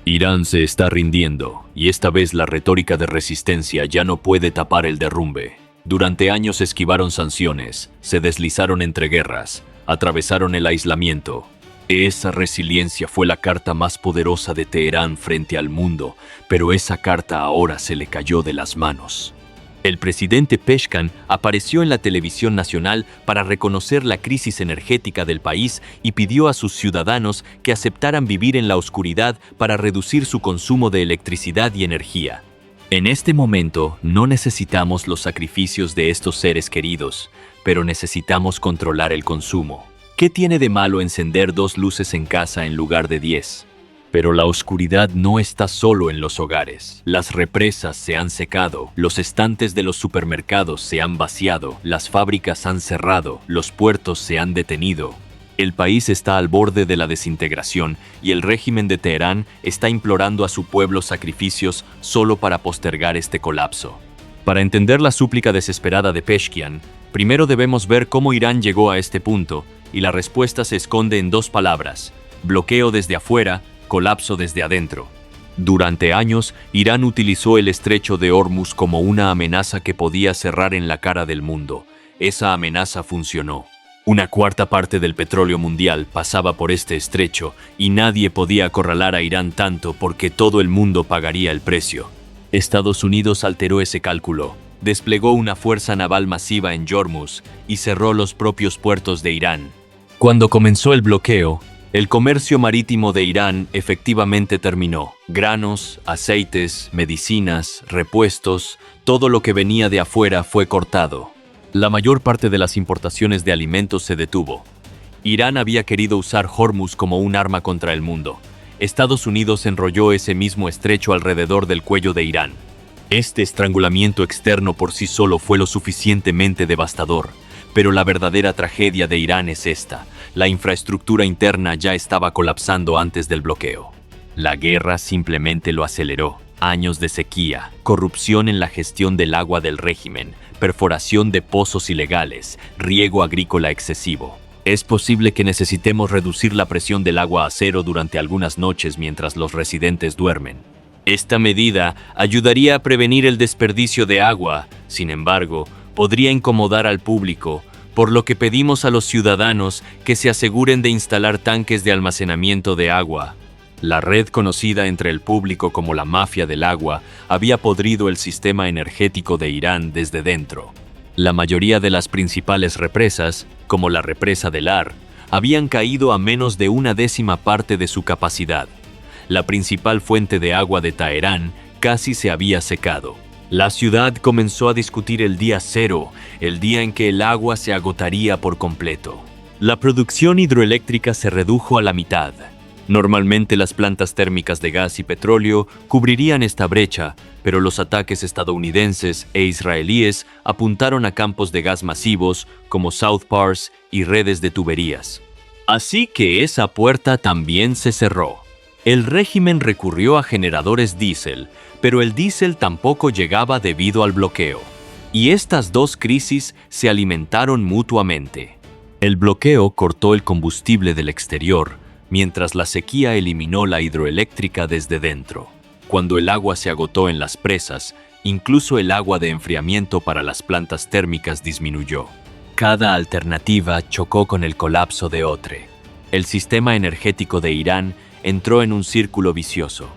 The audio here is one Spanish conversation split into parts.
Irán se está rindiendo, y esta vez la retórica de resistencia ya no puede tapar el derrumbe. Durante años esquivaron sanciones, se deslizaron entre guerras, atravesaron el aislamiento. Esa resiliencia fue la carta más poderosa de Teherán frente al mundo, pero esa carta ahora se le cayó de las manos. El presidente Pezeshkian apareció en la televisión nacional para reconocer la crisis energética del país y pidió a sus ciudadanos que aceptaran vivir en la oscuridad para reducir su consumo de electricidad y energía. En este momento no necesitamos los sacrificios de estos seres queridos, pero necesitamos controlar el consumo. ¿Qué tiene de malo encender 2 luces en casa en lugar de 10? Pero la oscuridad no está solo en los hogares. Las represas se han secado, los estantes de los supermercados se han vaciado, las fábricas han cerrado, los puertos se han detenido. El país está al borde de la desintegración y el régimen de Teherán está implorando a su pueblo sacrificios solo para postergar este colapso. Para entender la súplica desesperada de Pezeshkian, primero debemos ver cómo Irán llegó a este punto, y la respuesta se esconde en 2 palabras: bloqueo desde afuera, colapso desde adentro. Durante años, Irán utilizó el estrecho de Hormuz como una amenaza que podía cerrar en la cara del mundo. Esa amenaza funcionó. 1/4 parte del petróleo mundial pasaba por este estrecho y nadie podía acorralar a Irán tanto porque todo el mundo pagaría el precio. Estados Unidos alteró ese cálculo, desplegó una fuerza naval masiva en Hormuz y cerró los propios puertos de Irán. Cuando comenzó el bloqueo, el comercio marítimo de Irán efectivamente terminó. Granos, aceites, medicinas, repuestos, todo lo que venía de afuera fue cortado. La mayor parte de las importaciones de alimentos se detuvo. Irán había querido usar Hormuz como un arma contra el mundo. Estados Unidos enrolló ese mismo estrecho alrededor del cuello de Irán. Este estrangulamiento externo por sí solo fue lo suficientemente devastador. Pero la verdadera tragedia de Irán es esta: la infraestructura interna ya estaba colapsando antes del bloqueo. La guerra simplemente lo aceleró. Años de sequía, corrupción en la gestión del agua del régimen, perforación de pozos ilegales, riego agrícola excesivo. Es posible que necesitemos reducir la presión del agua a 0 durante algunas noches mientras los residentes duermen. Esta medida ayudaría a prevenir el desperdicio de agua. Sin embargo, podría incomodar al público, por lo que pedimos a los ciudadanos que se aseguren de instalar tanques de almacenamiento de agua. La red conocida entre el público como la mafia del agua había podrido el sistema energético de Irán desde dentro. La mayoría de las principales represas, como la represa del Ar, habían caído a menos de 1/10 parte de su capacidad. La principal fuente de agua de Teherán casi se había secado. La ciudad comenzó a discutir el día 0, el día en que el agua se agotaría por completo. La producción hidroeléctrica se redujo a la mitad. Normalmente las plantas térmicas de gas y petróleo cubrirían esta brecha, pero los ataques estadounidenses e israelíes apuntaron a campos de gas masivos como South Pars y redes de tuberías. Así que esa puerta también se cerró. El régimen recurrió a generadores diésel, pero el diésel tampoco llegaba debido al bloqueo. Y estas 2 crisis se alimentaron mutuamente. El bloqueo cortó el combustible del exterior, mientras la sequía eliminó la hidroeléctrica desde dentro. Cuando el agua se agotó en las presas, incluso el agua de enfriamiento para las plantas térmicas disminuyó. Cada alternativa chocó con el colapso de otra. El sistema energético de Irán entró en un círculo vicioso.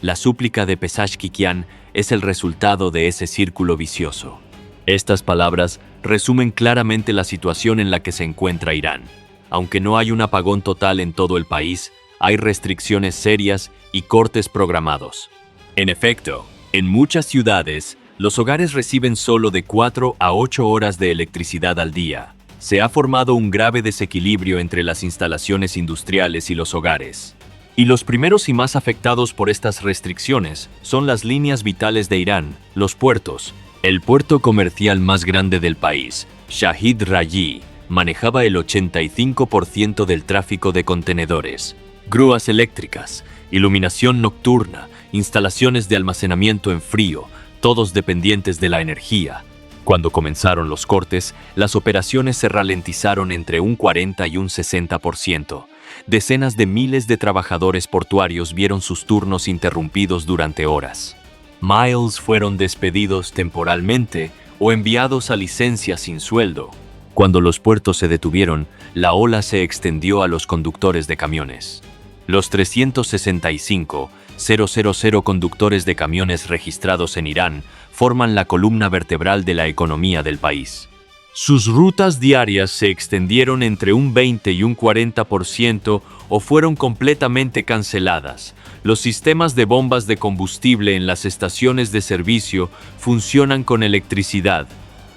La súplica de Pezeshkian es el resultado de ese círculo vicioso. Estas palabras resumen claramente la situación en la que se encuentra Irán. Aunque no hay un apagón total en todo el país, hay restricciones serias y cortes programados. En efecto, en muchas ciudades, los hogares reciben solo de 4 a 8 horas de electricidad al día. Se ha formado un grave desequilibrio entre las instalaciones industriales y los hogares. Y los primeros y más afectados por estas restricciones son las líneas vitales de Irán, los puertos. El puerto comercial más grande del país, Shahid Raji, manejaba el 85% del tráfico de contenedores. Grúas eléctricas, iluminación nocturna, instalaciones de almacenamiento en frío, todos dependientes de la energía. Cuando comenzaron los cortes, las operaciones se ralentizaron entre un 40 y un 60%. Decenas de miles de trabajadores portuarios vieron sus turnos interrumpidos durante horas. Miles fueron despedidos temporalmente o enviados a licencia sin sueldo. Cuando los puertos se detuvieron, la ola se extendió a los conductores de camiones. Los 365,000 conductores de camiones registrados en Irán forman la columna vertebral de la economía del país. Sus rutas diarias se extendieron entre un 20 y un 40% o fueron completamente canceladas. Los sistemas de bombas de combustible en las estaciones de servicio funcionan con electricidad.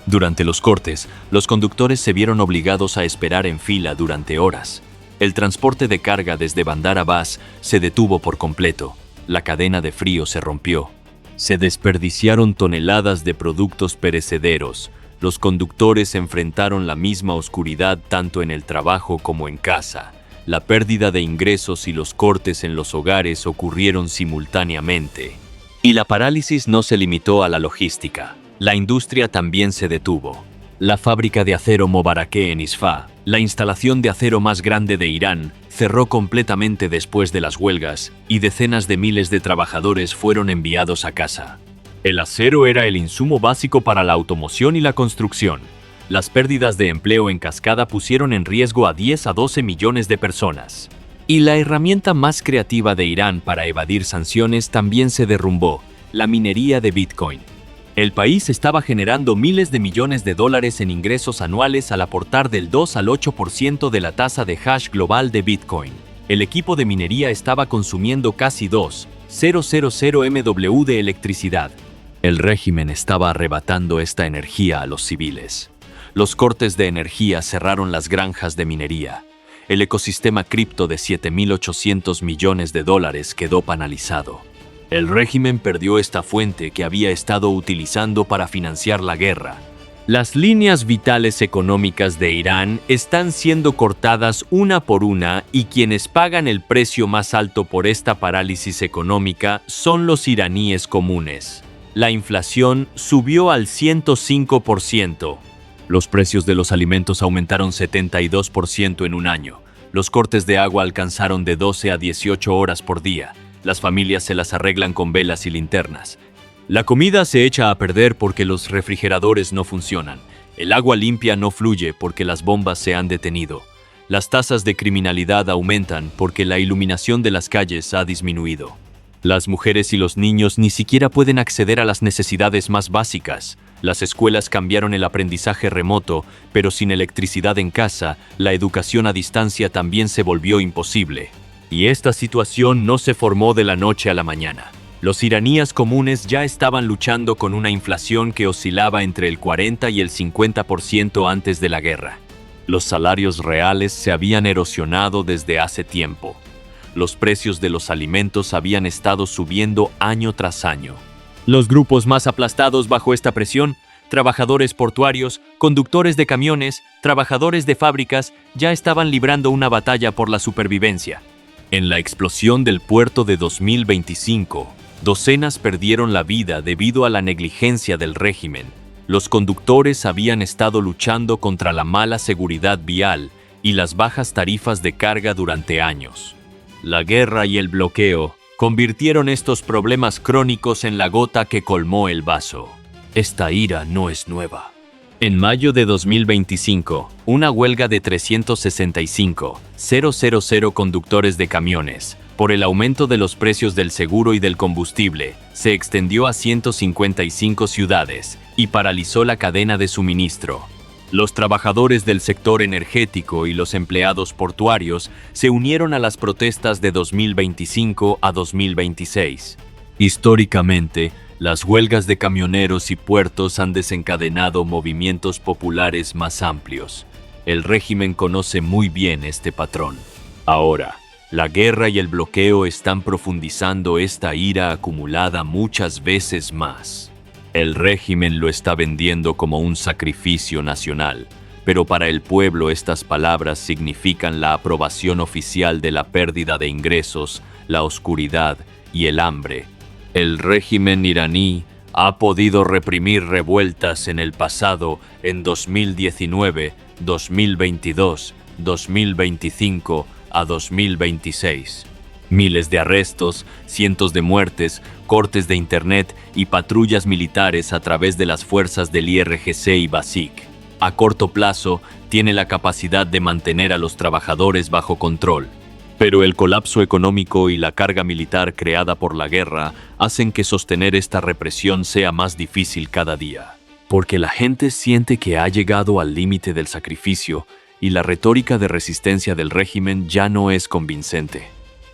Durante los cortes, los conductores se vieron obligados a esperar en fila durante horas. El transporte de carga desde Bandar Abbas se detuvo por completo. La cadena de frío se rompió. Se desperdiciaron toneladas de productos perecederos. Los conductores enfrentaron la misma oscuridad tanto en el trabajo como en casa. La pérdida de ingresos y los cortes en los hogares ocurrieron simultáneamente. Y la parálisis no se limitó a la logística. La industria también se detuvo. La fábrica de acero Mobarakeh en Isfah, la instalación de acero más grande de Irán, cerró completamente después de las huelgas y decenas de miles de trabajadores fueron enviados a casa. El acero era el insumo básico para la automoción y la construcción. Las pérdidas de empleo en cascada pusieron en riesgo a 10 a 12 millones de personas. Y la herramienta más creativa de Irán para evadir sanciones también se derrumbó, la minería de Bitcoin. El país estaba generando miles de millones de dólares en ingresos anuales al aportar del 2 al 8% de la tasa de hash global de Bitcoin. El equipo de minería estaba consumiendo casi 2,000 MW de electricidad. El régimen estaba arrebatando esta energía a los civiles. Los cortes de energía cerraron las granjas de minería. El ecosistema cripto de 7.800 millones de dólares quedó paralizado. El régimen perdió esta fuente que había estado utilizando para financiar la guerra. Las líneas vitales económicas de Irán están siendo cortadas una por una y quienes pagan el precio más alto por esta parálisis económica son los iraníes comunes. La inflación subió al 105%. Los precios de los alimentos aumentaron 72% en un año. Los cortes de agua alcanzaron de 12 a 18 horas por día. Las familias se las arreglan con velas y linternas. La comida se echa a perder porque los refrigeradores no funcionan. El agua limpia no fluye porque las bombas se han detenido. Las tasas de criminalidad aumentan porque la iluminación de las calles ha disminuido. Las mujeres y los niños ni siquiera pueden acceder a las necesidades más básicas. Las escuelas cambiaron el aprendizaje remoto, pero sin electricidad en casa, la educación a distancia también se volvió imposible. Y esta situación no se formó de la noche a la mañana. Los iraníes comunes ya estaban luchando con una inflación que oscilaba entre el 40 y el 50% antes de la guerra. Los salarios reales se habían erosionado desde hace tiempo. Los precios de los alimentos habían estado subiendo año tras año. Los grupos más aplastados bajo esta presión, trabajadores portuarios, conductores de camiones, trabajadores de fábricas, ya estaban librando una batalla por la supervivencia. En la explosión del puerto de 2025, docenas perdieron la vida debido a la negligencia del régimen. Los conductores habían estado luchando contra la mala seguridad vial y las bajas tarifas de carga durante años. La guerra y el bloqueo convirtieron estos problemas crónicos en la gota que colmó el vaso. Esta ira no es nueva. En mayo de 2025, una huelga de 365,000 conductores de camiones, por el aumento de los precios del seguro y del combustible, se extendió a 155 ciudades y paralizó la cadena de suministro. Los trabajadores del sector energético y los empleados portuarios se unieron a las protestas de 2025 a 2026. Históricamente, las huelgas de camioneros y puertos han desencadenado movimientos populares más amplios. El régimen conoce muy bien este patrón. Ahora, la guerra y el bloqueo están profundizando esta ira acumulada muchas veces más. El régimen lo está vendiendo como un sacrificio nacional, pero para el pueblo estas palabras significan la aprobación oficial de la pérdida de ingresos, la oscuridad y el hambre. El régimen iraní ha podido reprimir revueltas en el pasado en 2019, 2022, 2025, a 2026. Miles de arrestos, cientos de muertes, cortes de internet y patrullas militares a través de las fuerzas del IRGC y BASIC. A corto plazo, tiene la capacidad de mantener a los trabajadores bajo control. Pero el colapso económico y la carga militar creada por la guerra hacen que sostener esta represión sea más difícil cada día. Porque la gente siente que ha llegado al límite del sacrificio y la retórica de resistencia del régimen ya no es convincente.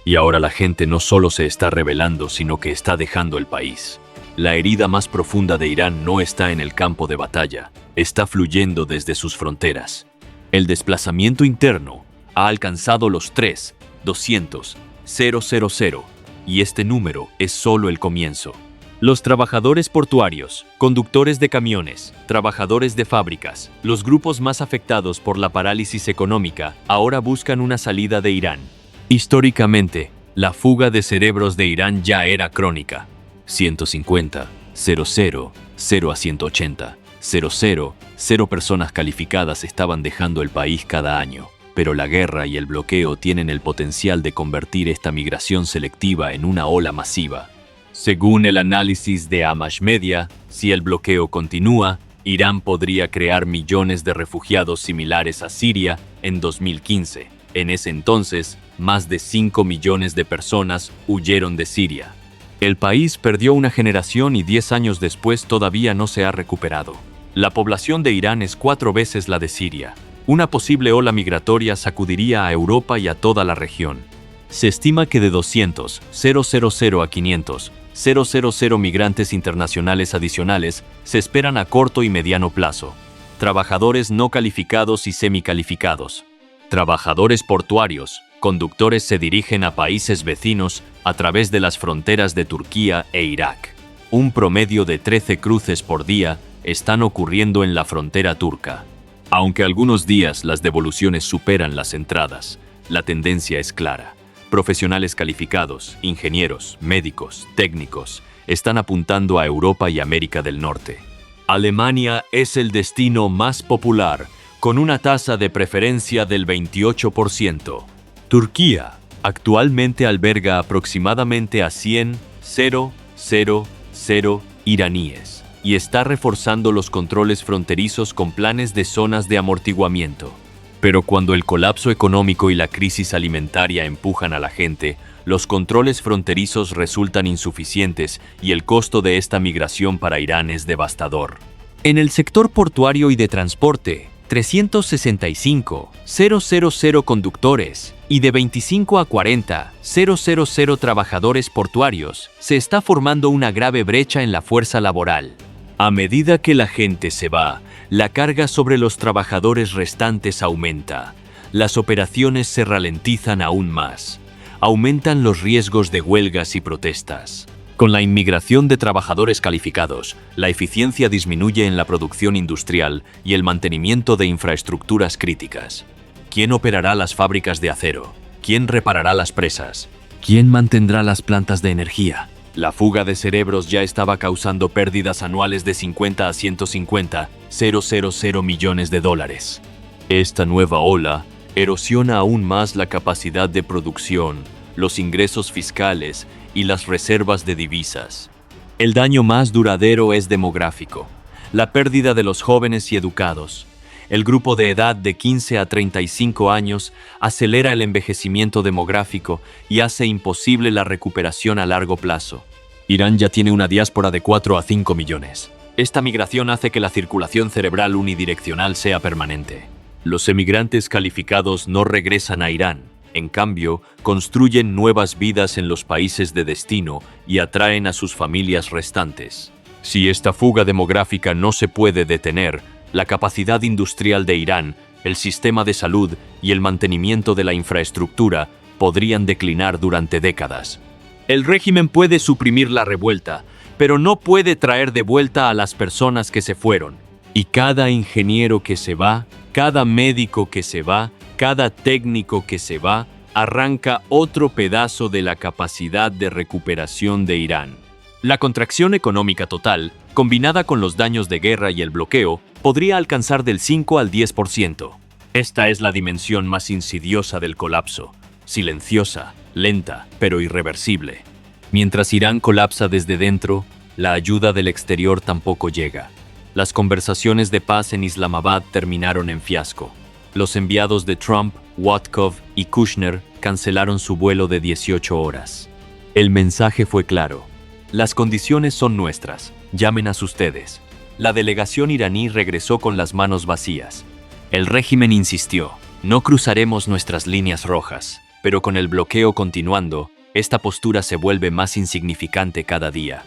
Y ahora la gente no solo se está rebelando, sino que está dejando el país. La herida más profunda de Irán no está en el campo de batalla, está fluyendo desde sus fronteras. El desplazamiento interno ha alcanzado los 3.200.000 y este número es solo el comienzo. Los trabajadores portuarios, conductores de camiones, trabajadores de fábricas, los grupos más afectados por la parálisis económica, ahora buscan una salida de Irán. Históricamente, la fuga de cerebros de Irán ya era crónica. 150, 00, 0 a 180, 00, 0 personas calificadas estaban dejando el país cada año. Pero la guerra y el bloqueo tienen el potencial de convertir esta migración selectiva en una ola masiva. Según el análisis de Amash Media, si el bloqueo continúa, Irán podría crear millones de refugiados similares a Siria en 2015. En ese entonces, más de 5 millones de personas huyeron de Siria. El país perdió una generación y 10 años después todavía no se ha recuperado. La población de Irán es 4 veces la de Siria. Una posible ola migratoria sacudiría a Europa y a toda la región. Se estima que de 200.000 a 500.000 migrantes internacionales adicionales se esperan a corto y mediano plazo. Trabajadores no calificados y semicalificados. Trabajadores portuarios, conductores se dirigen a países vecinos a través de las fronteras de Turquía e Irak. Un promedio de 13 cruces por día están ocurriendo en la frontera turca. Aunque algunos días las devoluciones superan las entradas, la tendencia es clara. Profesionales calificados, ingenieros, médicos, técnicos, están apuntando a Europa y América del Norte. Alemania es el destino más popular, con una tasa de preferencia del 28%. Turquía actualmente alberga aproximadamente a 100.000 iraníes y está reforzando los controles fronterizos con planes de zonas de amortiguamiento. Pero cuando el colapso económico y la crisis alimentaria empujan a la gente, los controles fronterizos resultan insuficientes y el costo de esta migración para Irán es devastador. En el sector portuario y de transporte, 365.000 conductores y de 25 a 40.000 trabajadores portuarios, se está formando una grave brecha en la fuerza laboral. A medida que la gente se va, la carga sobre los trabajadores restantes aumenta. Las operaciones se ralentizan aún más. Aumentan los riesgos de huelgas y protestas. Con la inmigración de trabajadores calificados, la eficiencia disminuye en la producción industrial y el mantenimiento de infraestructuras críticas. ¿Quién operará las fábricas de acero? ¿Quién reparará las presas? ¿Quién mantendrá las plantas de energía? La fuga de cerebros ya estaba causando pérdidas anuales de 50 a 150.000 millones de dólares. Esta nueva ola erosiona aún más la capacidad de producción, los ingresos fiscales y las reservas de divisas. El daño más duradero es demográfico, la pérdida de los jóvenes y educados. El grupo de edad de 15 a 35 años acelera el envejecimiento demográfico y hace imposible la recuperación a largo plazo. Irán ya tiene una diáspora de 4 a 5 millones. Esta migración hace que la circulación cerebral unidireccional sea permanente. Los emigrantes calificados no regresan a Irán. En cambio, construyen nuevas vidas en los países de destino y atraen a sus familias restantes. Si esta fuga demográfica no se puede detener, la capacidad industrial de Irán, el sistema de salud y el mantenimiento de la infraestructura podrían declinar durante décadas. El régimen puede suprimir la revuelta, pero no puede traer de vuelta a las personas que se fueron. Y cada ingeniero que se va, cada médico que se va, cada técnico que se va, arranca otro pedazo de la capacidad de recuperación de Irán. La contracción económica total, combinada con los daños de guerra y el bloqueo, podría alcanzar del 5 al 10%. Esta es la dimensión más insidiosa del colapso. silenciosa, lenta, pero irreversible. Mientras Irán colapsa desde dentro, la ayuda del exterior tampoco llega. Las conversaciones de paz en Islamabad terminaron en fiasco. Los enviados de Trump, Woutkov y Kushner cancelaron su vuelo de 18 horas. El mensaje fue claro. Las condiciones son nuestras, llámenos ustedes. La delegación iraní regresó con las manos vacías. El régimen insistió, no cruzaremos nuestras líneas rojas, pero con el bloqueo continuando, esta postura se vuelve más insignificante cada día.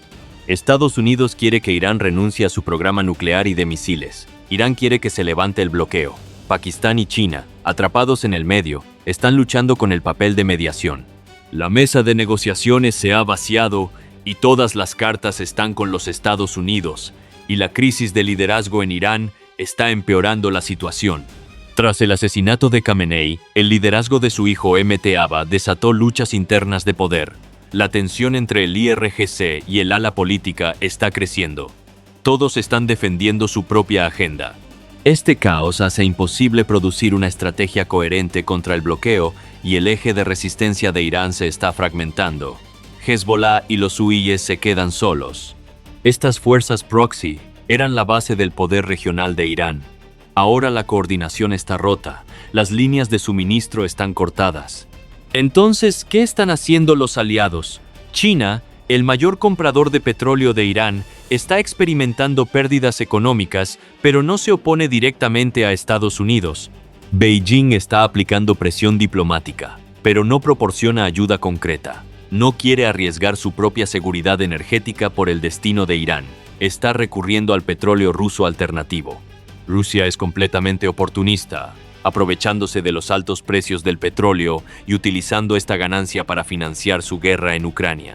Estados Unidos quiere que Irán renuncie a su programa nuclear y de misiles. Irán quiere que se levante el bloqueo. Pakistán y China, atrapados en el medio, están luchando con el papel de mediación. La mesa de negociaciones se ha vaciado y todas las cartas están con los Estados Unidos, y la crisis de liderazgo en Irán está empeorando la situación. Tras el asesinato de Khamenei, el liderazgo de su hijo Mtaba desató luchas internas de poder. La tensión entre el IRGC y el ala política está creciendo. Todos están defendiendo su propia agenda. Este caos hace imposible producir una estrategia coherente contra el bloqueo y el eje de resistencia de Irán se está fragmentando. Hezbollah y los huíes se quedan solos. Estas fuerzas proxy eran la base del poder regional de Irán. Ahora la coordinación está rota, las líneas de suministro están cortadas. Entonces, ¿qué están haciendo los aliados? China, el mayor comprador de petróleo de Irán, está experimentando pérdidas económicas, pero no se opone directamente a Estados Unidos. Beijing está aplicando presión diplomática, pero no proporciona ayuda concreta. No quiere arriesgar su propia seguridad energética por el destino de Irán. Está recurriendo al petróleo ruso alternativo. Rusia es completamente oportunista, aprovechándose de los altos precios del petróleo y utilizando esta ganancia para financiar su guerra en Ucrania.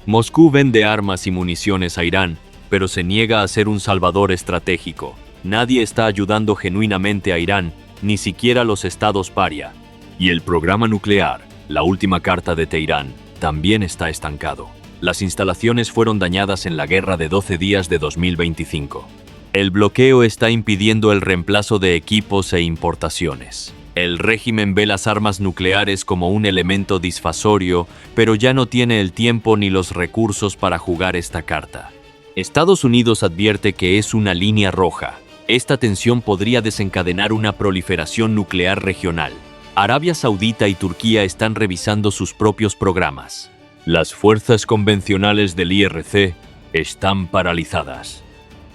Moscú vende armas y municiones a Irán, pero se niega a ser un salvador estratégico. Nadie está ayudando genuinamente a Irán, ni siquiera los estados paria. Y el programa nuclear, la última carta de Teherán, también está estancado. Las instalaciones fueron dañadas en la guerra de 12 días de 2025. El bloqueo está impidiendo el reemplazo de equipos e importaciones. El régimen ve las armas nucleares como un elemento disuasorio, pero ya no tiene el tiempo ni los recursos para jugar esta carta. Estados Unidos advierte que es una línea roja. Esta tensión podría desencadenar una proliferación nuclear regional. Arabia Saudita y Turquía están revisando sus propios programas. Las fuerzas convencionales del IRC están paralizadas.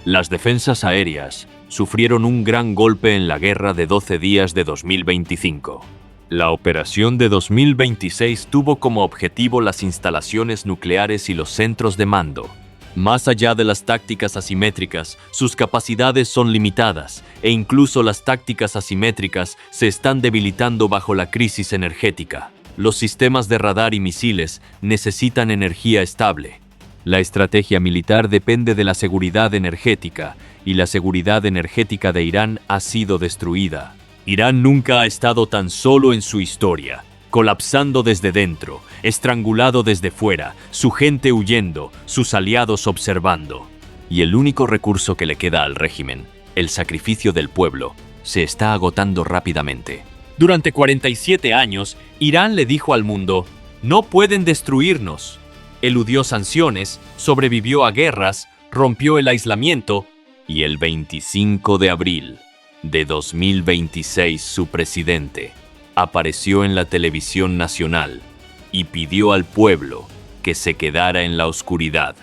Las defensas aéreas sufrieron un gran golpe en la guerra de 12 días de 2025. La operación de 2026 tuvo como objetivo las instalaciones nucleares y los centros de mando. Más allá de las tácticas asimétricas, sus capacidades son limitadas, e incluso las tácticas asimétricas se están debilitando bajo la crisis energética. Los sistemas de radar y misiles necesitan energía estable. La estrategia militar depende de la seguridad energética, y la seguridad energética de Irán ha sido destruida. Irán nunca ha estado tan solo en su historia, colapsando desde dentro, estrangulado desde fuera, su gente huyendo, sus aliados observando. Y el único recurso que le queda al régimen, el sacrificio del pueblo, se está agotando rápidamente. Durante 47 años, Irán le dijo al mundo, no pueden destruirnos. Eludió sanciones, sobrevivió a guerras, rompió el aislamiento, y el 25 de abril de 2026 su presidente apareció en la televisión nacional y pidió al pueblo que se quedara en la oscuridad.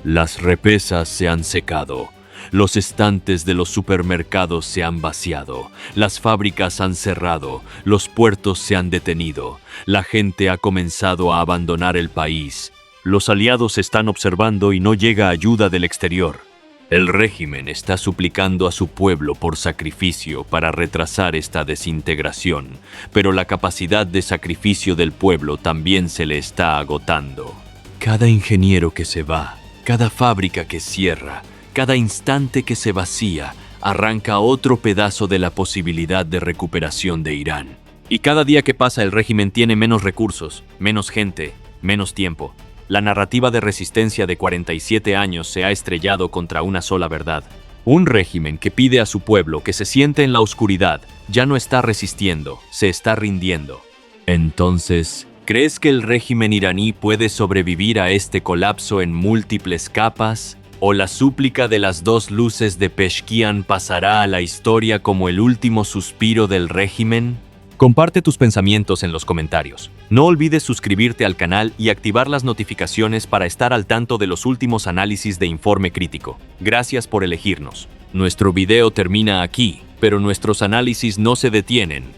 Las represas se han secado, los estantes de los supermercados se han vaciado, las fábricas han cerrado, los puertos se han detenido, la gente ha comenzado a abandonar el país. Los aliados están observando y no llega ayuda del exterior. El régimen está suplicando a su pueblo por sacrificio para retrasar esta desintegración, pero la capacidad de sacrificio del pueblo también se le está agotando. Cada ingeniero que se va, cada fábrica que cierra, cada instante que se vacía, arranca otro pedazo de la posibilidad de recuperación de Irán. Y cada día que pasa el régimen tiene menos recursos, menos gente, menos tiempo. La narrativa de resistencia de 47 años se ha estrellado contra una sola verdad. Un régimen que pide a su pueblo que se siente en la oscuridad ya no está resistiendo, se está rindiendo. Entonces, ¿crees que el régimen iraní puede sobrevivir a este colapso en múltiples capas? ¿O la súplica de las dos luces de Peshkian pasará a la historia como el último suspiro del régimen? Comparte tus pensamientos en los comentarios. No olvides suscribirte al canal y activar las notificaciones para estar al tanto de los últimos análisis de Informe Crítico. Gracias por elegirnos. Nuestro video termina aquí, pero nuestros análisis no se detienen.